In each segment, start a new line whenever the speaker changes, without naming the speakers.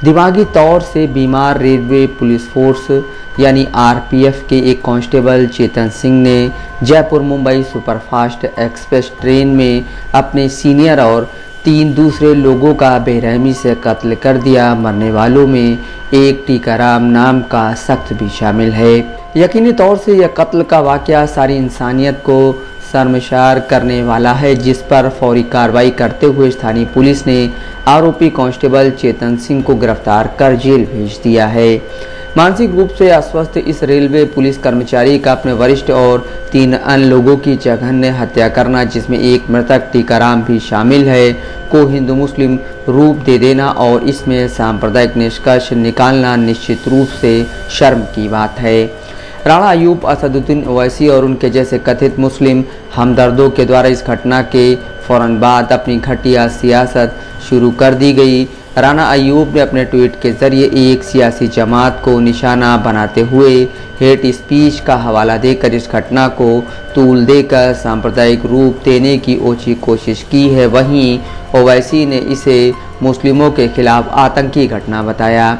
दिमागी तौर से बीमार रेलवे पुलिस फोर्स यानी आरपीएफ के एक कांस्टेबल चेतन सिंह ने Jaipur Mumbai superfast express train में अपने सीनियर और 3 दूसरे लोगों का बेरहमी से कत्ल कर दिया। मरने वालों में एक टीकाराम नाम का शख्स भी शामिल है। यकीनी तौर से यह कत्ल का वाकया सारी इंसानियत को शर्मसार करने वाला है, जिस पर फौरी कार्रवाई करते हुए स्थानीय पुलिस ने आरोपी कांस्टेबल चेतन सिंह को गिरफ्तार कर जेल भेज दिया है। मानसिक रूप से अस्वस्थ इस रेलवे पुलिस कर्मचारी का अपने वरिष्ठ और 3 अन्य लोगों की जघन्य हत्या करना, जिसमें एक मृतक टीकाराम भी शामिल है, को हिंदू मुस्लिम रूप दे देना और इसमें सांप्रदायिक निष्कर्ष निकालना निश्चित रूप से शर्म की बात है। राणा अयूब, असदुद्दीन ओवैसी और उनके जैसे कथित मुस्लिम हमदर्दों के द्वारा इस घटना के फौरन बाद अपनी घटिया सियासत शुरू कर दी गई। राणा अयूब ने अपने ट्वीट के जरिए एक सियासी जमात को निशाना बनाते हुए हेट स्पीच का हवाला देकर इस घटना को तूल देकर सांप्रदायिक रूप देने की ओछी कोशिश की है। वहीं ओवैसी ने इसे मुस्लिमों के खिलाफ आतंकी घटना बताया।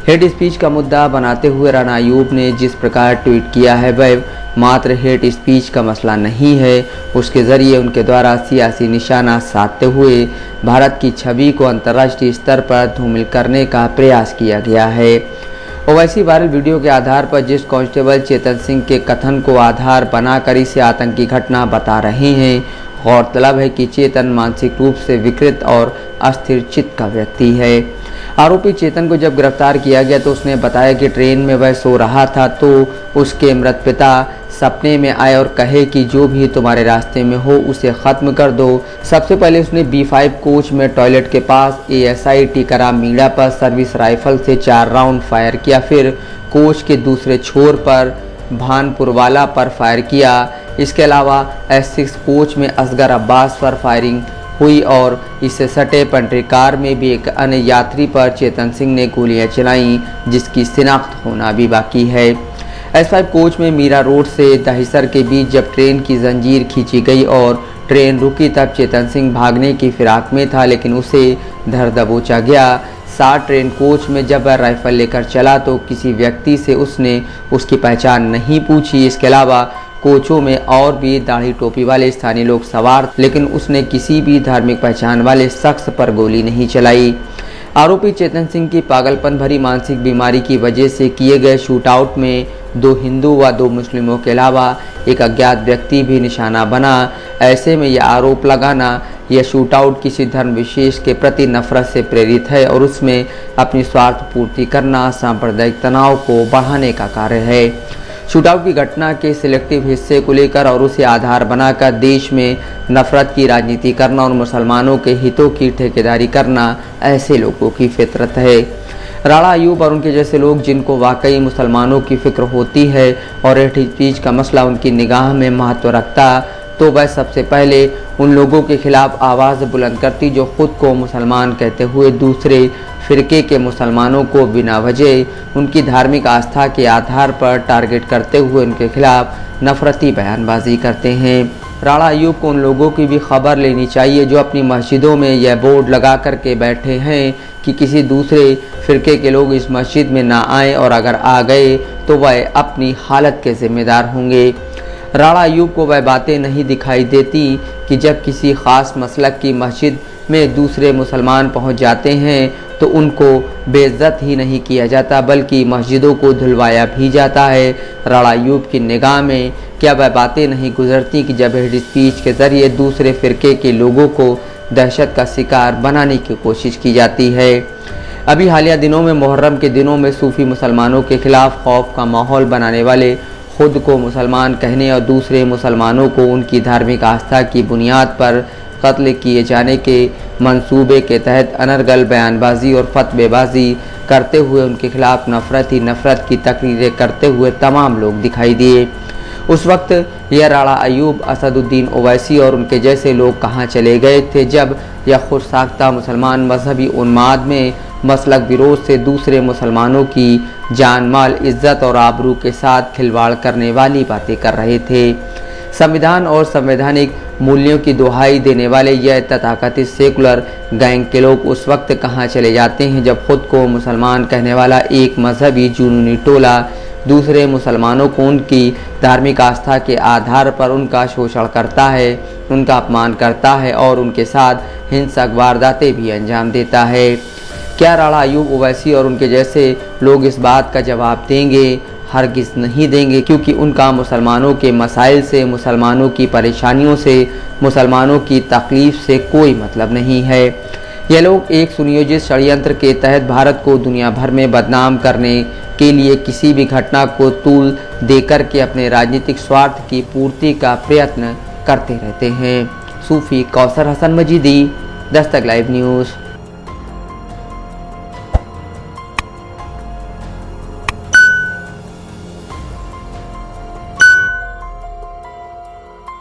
हेट स्पीच का मुद्दा बनाते हुए राणा अयूब ने जिस प्रकार ट्वीट किया है वह मात्र हेट स्पीच का मसला नहीं है, उसके ज़रिए उनके द्वारा सियासी निशाना साधते हुए भारत की छवि को अंतर्राष्ट्रीय स्तर पर धूमिल करने का प्रयास किया गया है। ओवैसी वायरल वीडियो के आधार पर जिस कांस्टेबल चेतन सिंह के कथन को आधार बनाकर इसे आतंकी घटना बता रहे हैं, गौरतलब है कि चेतन मानसिक रूप से विकृत और अस्थिर चित्त का व्यक्ति है। आरोपी चेतन को जब गिरफ्तार किया गया तो उसने बताया कि ट्रेन में वह सो रहा था तो उसके मृत पिता सपने में आए और कहे कि जो भी तुम्हारे रास्ते में हो उसे ख़त्म कर दो। सबसे पहले उसने B5 कोच में टॉयलेट के पास ASI टीकाराम मीणा पर सर्विस राइफल से 4 राउंड फायर किया। फिर कोच के दूसरे छोर पर भानपुरवाला पर फायर किया। इसके अलावा S6 कोच में असगर अब्बास पर फायरिंग हुई और इससे सटे पेंट्री कार में भी एक अन्य यात्री पर चेतन सिंह ने गोलियां चलाईं, जिसकी शिनाख्त होना भी बाकी है। S5 कोच में मीरा रोड से दहिसर के बीच जब ट्रेन की जंजीर खींची गई और ट्रेन रुकी तब चेतन सिंह भागने की फिराक में था, लेकिन उसे धर दबोचा गया। 60 ट्रेन कोच में जब वह राइफल लेकर चला तो किसी व्यक्ति से उसने उसकी पहचान नहीं पूछी। इसके अलावा कोचों में और भी दाढ़ी टोपी वाले स्थानीय लोग सवार, लेकिन उसने किसी भी धार्मिक पहचान वाले शख्स पर गोली नहीं चलाई। आरोपी चेतन सिंह की पागलपन भरी मानसिक बीमारी की वजह से किए गए शूटआउट में 2 हिंदू व 2 मुस्लिमों के अलावा एक अज्ञात व्यक्ति भी निशाना बना। ऐसे में यह आरोप लगाना यह शूटआउट किसी धर्म विशेष के प्रति नफरत से प्रेरित है और उसमें अपनी स्वार्थ पूर्ति करना सांप्रदायिक तनाव को बढ़ाने का कार्य है। शूटआउट की घटना के सिलेक्टिव हिस्से को लेकर और उसे आधार बनाकर देश में नफरत की राजनीति करना और मुसलमानों के हितों की ठेकेदारी करना ऐसे लोगों की फितरत है। राणा अयूब और उनके जैसे लोग जिनको वाकई मुसलमानों की फिक्र होती है और हेट स्पीच का मसला उनकी निगाह में महत्व रखता, तो वह सबसे पहले उन लोगों के खिलाफ आवाज़ बुलंद करती जो खुद को मुसलमान कहते हुए दूसरे फ़िरके के मुसलमानों को बिना वजह उनकी धार्मिक आस्था के आधार पर टारगेट करते हुए उनके खिलाफ नफरती बयानबाजी करते हैं। राणा अयूब को उन लोगों की भी खबर लेनी चाहिए जो अपनी मस्जिदों में यह बोर्ड लगा कर के बैठे हैं कि किसी दूसरे फ़िरके के लोग इस मस्जिद में ना आएँ और अगर आ गए तो वह अपनी हालत के ज़िम्मेदार होंगे। राणा अयूब को वह बातें नहीं दिखाई देती कि जब किसी ख़ास मसलक की मस्जिद में दूसरे मुसलमान पहुंच जाते हैं तो उनको बेइज्जत ही नहीं किया जाता बल्कि मस्जिदों को धुलवाया भी जाता है। राणा अयूब की निगाह में क्या वह बातें नहीं गुजरती कि जब हेट स्पीच के ज़रिए दूसरे फ़िरके के लोगों को दहशत का शिकार बनाने की कोशिश की जाती है। अभी हालिया दिनों में मुहर्रम के दिनों में सूफ़ी मुसलमानों के खिलाफ खौफ का माहौल बनाने वाले, खुद को मुसलमान कहने और दूसरे मुसलमानों को उनकी धार्मिक आस्था की बुनियाद पर कत्ल किए जाने के मंसूबे के तहत अनर्गल बयानबाजी और फतवेबाजी करते हुए उनके खिलाफ नफरत की तकरीरें करते हुए तमाम लोग दिखाई दिए। उस वक्त यह राणा अयूब, असदुद्दीन ओवैसी और उनके जैसे लोग कहाँ चले गए थे जब यह खुद साख्ता मुसलमान मजहबी उन्माद में मसलक विरोध से दूसरे मुसलमानों की जान माल, इज्जत और आबरू के साथ खिलवाड़ करने वाली बातें कर रहे थे। संविधान और संवैधानिक मूल्यों की दुहाई देने वाले यह तथाकथित सेकुलर गैंग के लोग उस वक्त कहाँ चले जाते हैं जब खुद को मुसलमान कहने वाला एक मजहबी जुनूनी टोला दूसरे मुसलमानों को उनकी धार्मिक आस्था के आधार पर उनका शोषण करता है, उनका अपमान करता है और उनके साथ हिंसक वारदातें भी अंजाम देता है। क्या राणा अयूब ओवैसी और उनके जैसे लोग इस बात का जवाब देंगे? हरगिज़ नहीं देंगे, क्योंकि उनका मुसलमानों के मसाइल से, मुसलमानों की परेशानियों से, मुसलमानों की तकलीफ़ से कोई मतलब नहीं है। ये लोग एक सुनियोजित षड्यंत्र के तहत भारत को दुनिया भर में बदनाम करने के लिए किसी भी घटना को तूल देकर के अपने राजनीतिक स्वार्थ की पूर्ति का प्रयत्न करते रहते हैं। सूफी कौसर हसन मजीदी, दस्तक लाइव न्यूज़।